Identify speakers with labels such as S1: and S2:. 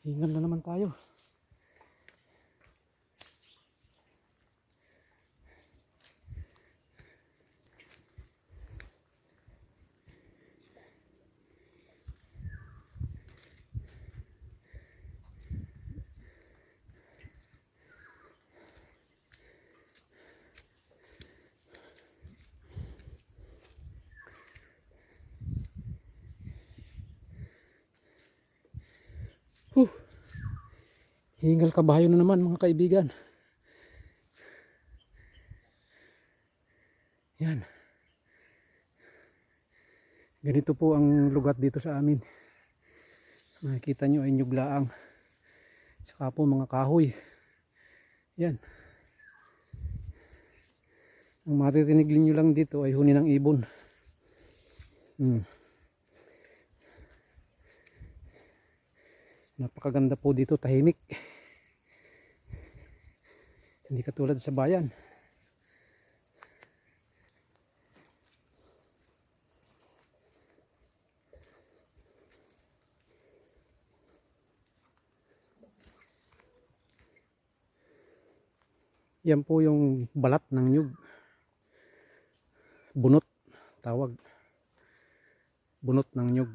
S1: Hingal na naman tayo. Hingal kabayo na naman mga kaibigan. Yan. Ganito po ang lugar dito sa amin. Nakikita nyo ay nyuglaang. Saka po mga kahoy. Yan. Ang maririnig nyo lang dito ay huni ng ibon. Napakaganda po dito, tahimik. Hindi katulad sa bayan. Yan po yung balat ng nyug. Bunot tawag. Bunot ng nyug.